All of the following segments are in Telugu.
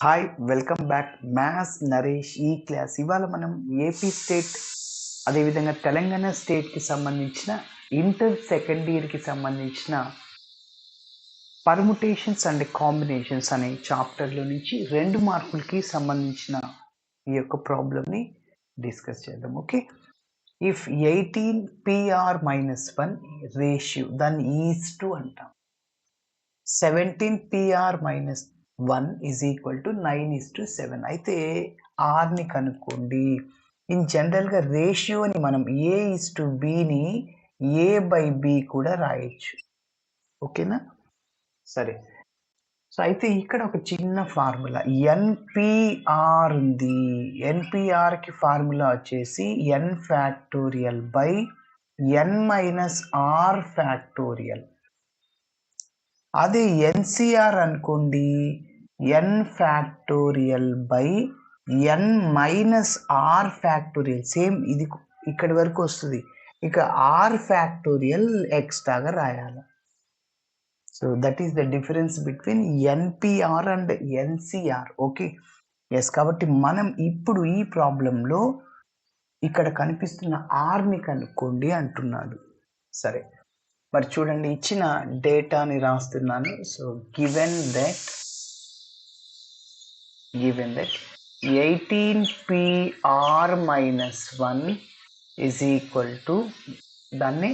Hi welcome back maths Naresh ఈ క్లాస్. ఇవాళ మనం ఏపీ స్టేట్ అదేవిధంగా తెలంగాణ స్టేట్కి సంబంధించిన ఇంటర్ సెకండ్ ఇయర్కి సంబంధించిన పర్ముటేషన్స్ అండ్ కాంబినేషన్స్ అనే చాప్టర్లో నుంచి 2 మార్కులకి సంబంధించిన ఈ యొక్క ప్రాబ్లమ్ని డిస్కస్ చేద్దాం. ఓకే, ఇఫ్ 18PR-1 రేషియో దాన్ని ఈజ్ టు అంటాం, 17PR-1 ఈజ్ ఈక్వల్ టు 9:7. అయితే ఆర్ని కనుక్కోండి. ఇన్ జనరల్గా రేషియోని మనం A:Bని A/B కూడా రాయొచ్చు. ఓకేనా, సరే. సో అయితే ఇక్కడ ఒక చిన్న ఫార్ములా NPR ఉంది. NPRకి ఫార్ములా వచ్చేసి N factorial by N minus R factorial. అదే ఎన్సిఆర్ అనుకోండి, N factorial by N minus R factorial. Same ఇది ఇక్కడి వరకు వస్తుంది. ఇక ఆర్ ఫ్యాక్టోరియల్ ఎక్స్ట్రాగా రాయాలి. So that is the difference between NPR and NCR. Okay, yes. కాబట్టి మనం ఇప్పుడు ఈ ప్రాబ్లంలో ఇక్కడ కనిపిస్తున్న ఆర్ని కనుక్కోండి అంటున్నాడు. సరే, మరి చూడండి, ఇచ్చిన డేటాని రాస్తున్నాను. So given that 18PR-1 is equal to, దాన్ని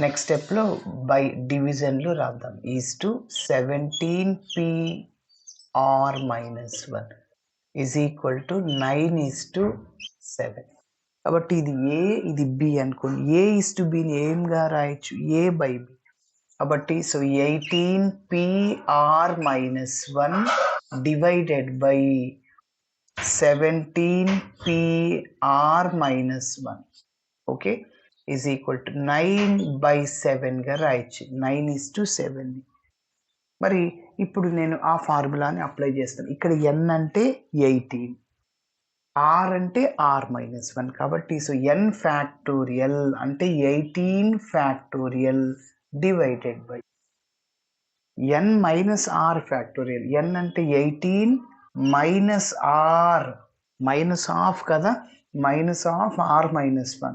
నెక్స్ట్ స్టెప్లో బై డివిజన్లో రాద్దాం, is to 17PR-1 is equal to 9:7. కాబట్టి ఇది ఏ, ఇది బి అనుకోండి. A:2Bని ఏంగా రాయొచ్చు, A/B. కాబట్టి so 18PR-1 divided by 17PR-1 okay is equal to 9/7గా రాయొచ్చు, 9:7. మరి ఇప్పుడు నేను ఆ ఫార్ములాని అప్లై చేస్తాను. ఇక్కడ N అంటే 18, R అంటే R-1. కాబట్టి సో N ఫ్యాక్టోరియల్ అంటే 18 factorial divided by N minus R factorial. N అంటే 18 మైనస్ R, మైనస్ ఆఫ్ కదా, మైనస్ ఆఫ్ R-1.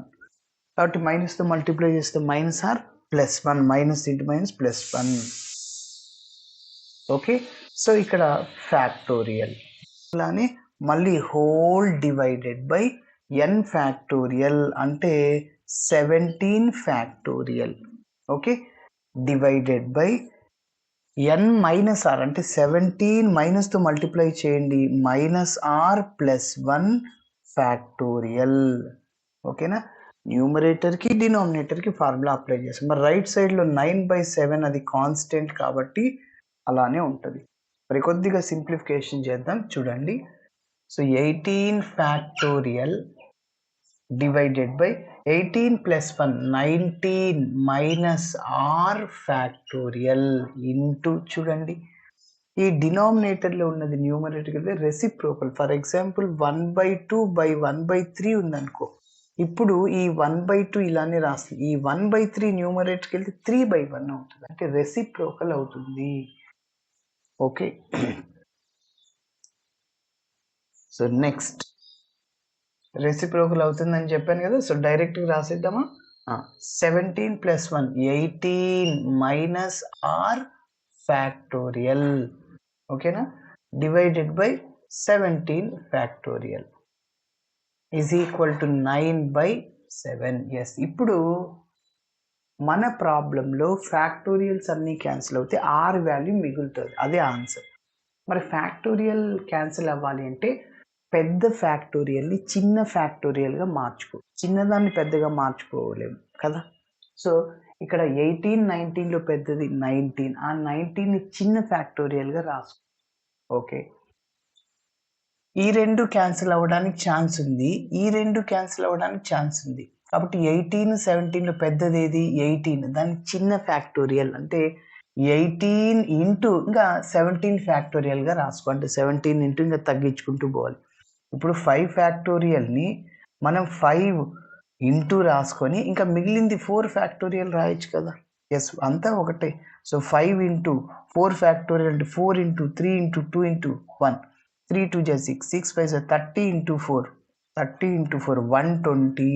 కాబట్టి మైనస్తో మల్టిప్లై చేస్తే minus R plus 1, minus into minus plus 1. Okay, so ఇక్కడ ఫ్యాక్టోరియల్ అలానే మళ్ళీ whole divided by N factorial అంటే 17 factorial. Okay, divided by N minus R అంటే 17 మైనస్తో మల్టిప్లై చేయండి, మైనస్ R ప్లస్ 1 ఫ్యాక్టోరియల్. ఓకేనా, న్యూమరేటర్కి డినామినేటర్కి ఫార్ములా అప్లై చేస్తాం. మరి రైట్ సైడ్లో 9/7 అది కాన్స్టెంట్ కాబట్టి అలానే ఉంటుంది. మరి కొద్దిగా సింప్లిఫికేషన్ చేద్దాం. చూడండి, so 18 factorial divided by 18 plus 1 19 minus R factorial into, చూడండి ఈ డినామినేటర్లో ఉన్నది న్యూమరేటర్కి వెళ్తే రెసిప్రోకల్. ఫర్ ఎగ్జాంపుల్ 1/2/1/3 ఉందనుకో, ఇప్పుడు ఈ 1/2 ఇలానే రాస్తుంది. ఈ 1/3 న్యూమరేటర్కి వెళ్తే 3/1 అవుతుంది, అంటే రెసిప్రోకల్ అవుతుంది. ఓకే, సో నెక్స్ట్ రెసిప్రోకల్ అవుతుందని చెప్పాను కదా, సో డైరెక్ట్గా రాసిద్దామా. 17 ప్లస్ 1 18 మైనస్ ఆర్ ఫ్యాక్టోరియల్. ఓకేనా, divided by 17 factorial is equal to 9/7. Yes, ఇప్పుడు మన ప్రాబ్లంలో ఫ్యాక్టోరియల్స్ అన్నీ క్యాన్సిల్ అవుతే ఆర్ వాల్యూ మిగులుతుంది, అదే ఆన్సర్. మరి ఫ్యాక్టోరియల్ క్యాన్సిల్ అవ్వాలి అంటే పెద్ద ఫ్యాక్టోరియల్ని చిన్న ఫ్యాక్టోరియల్గా చిన్నదాన్ని పెద్దగా మార్చుకోలేము కదా. సో ఇక్కడ 18 19లో పెద్దది 19, ఆ 19ని చిన్న ఫ్యాక్టోరియల్గా రాసుకో. ఓకే, ఈ రెండు క్యాన్సిల్ అవ్వడానికి ఛాన్స్ ఉంది, ఈ రెండు క్యాన్సిల్ అవ్వడానికి ఛాన్స్ ఉంది. కాబట్టి 18 17లో పెద్దది ఏది, 18, దాన్ని చిన్న ఫ్యాక్టోరియల్ అంటే 18 ఇంటూ ఇంకా 17 ఫ్యాక్టోరియల్గా రాసుకో. అంటే 17 ఇంటూ ఇంకా తగ్గించుకుంటూ పోవాలి. ఇప్పుడు 5 ఫ్యాక్టోరియల్ని మనం 5 ఇంటూ రాసుకొని ఇంకా మిగిలింది 4 ఫ్యాక్టోరియల్ రాయొచ్చు కదా. ఎస్, అంతా ఒకటే. సో 5 ఇంటూ 4 ఫ్యాక్టోరియల్ అంటే 4 ఇంటూ 3 ఇంటూ 2 ఇంటూ 1, 3 2 జా 6, 6 5 జా 30 into 4, 30 into 4 120.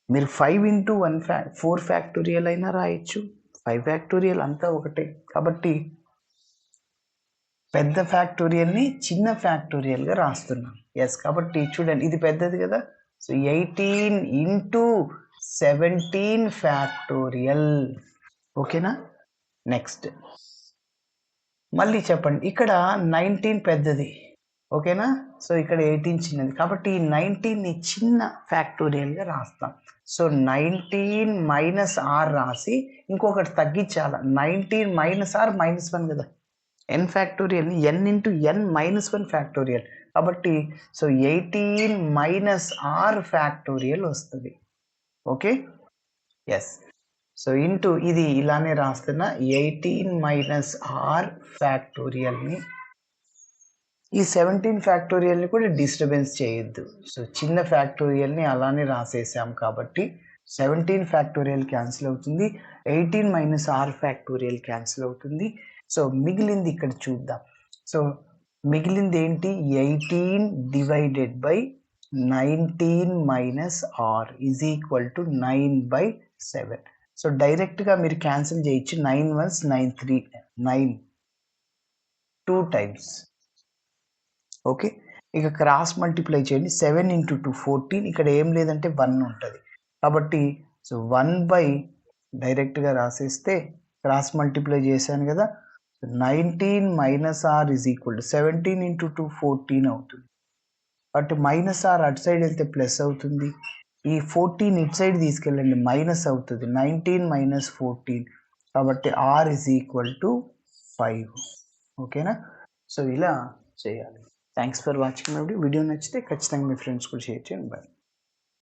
మీరు 5 into 4 ఫ్యాక్టోరియల్ అయినా రాయొచ్చు, 5 ఫ్యాక్టోరియల్ అంతా ఒకటే. కాబట్టి పెద్ద ఫ్యాక్టోరియల్ని చిన్న ఫ్యాక్టోరియల్గా రాస్తున్నాం. ఎస్, కాబట్టి చూడండి ఇది పెద్దది కదా. So 18 into 17 factorial. ఓకేనా. నెక్స్ట్ మళ్ళీ చెప్పండి, ఇక్కడ 19 పెద్దది. ఓకేనా. సో ఇక్కడ 18 చిన్నది, కాబట్టి ఈ 19ని చిన్న ఫ్యాక్టోరియల్గా రాస్తాం. సో 19 మైనస్ ఆర్ రాసి ఇంకొకటి తగ్గించాల. 19 మైనస్ ఆర్ -1 కదా. n ఫ్యాక్టోరియల్ని n into n -1 factorial. కాబట్టి సో 18 మైనస్ ఆర్ ఫ్యాక్టోరియల్ వస్తుంది. ఓకే. ఎస్. సో ఇంటూ ఇది ఇలానే రాస్తున్నా, 18 మైనస్ ఆర్ ఫ్యాక్టోరియల్ని. ఈ 17 ఫ్యాక్టోరియల్ని కూడా డిస్టర్బెన్స్ చేయొద్దు. సో చిన్న ఫ్యాక్టోరియల్ని అలానే రాసేసాం కాబట్టి 17 ఫ్యాక్టోరియల్ క్యాన్సిల్ అవుతుంది, 18 మైనస్ ఆర్ ఫ్యాక్టోరియల్ క్యాన్సిల్ అవుతుంది. సో మిగిలింది ఇక్కడ చూద్దాం. సో మిగిలింది ఏంటి, 18 divided by 19 minus R is equal to 9/7. So డైరెక్ట్గా మీరు క్యాన్సిల్ చేయొచ్చు. 9 1s 9 3 9 2 times. ఓకే. ఇక క్రాస్ మల్టిప్లై చేయండి. 7 into 2 14. ఇక్కడ ఏం లేదంటే 1 ఉంటుంది కాబట్టి సో 1 డైరెక్ట్గా రాసేస్తే క్రాస్ మల్టిప్లై చేశాను కదా. 19 minus R is equal to 17 into 2 14 అవుతుంది. బట్ మైనస్ ఆర్ అటు సైడ్ వెళ్తే ప్లస్ అవుతుంది. ఈ 14 ఇటు సైడ్ తీసుకెళ్ళండి, మైనస్ అవుతుంది. 19 మైనస్ 14 కాబట్టి ఆర్ ఈజ్ ఈక్వల్ టు 5. ఓకేనా. సో ఇలా చేయాలి. Thanks for watching my video. నచ్చితే ఖచ్చితంగా మీ ఫ్రెండ్స్ కూడా షేర్ చేయండి. బాయ్.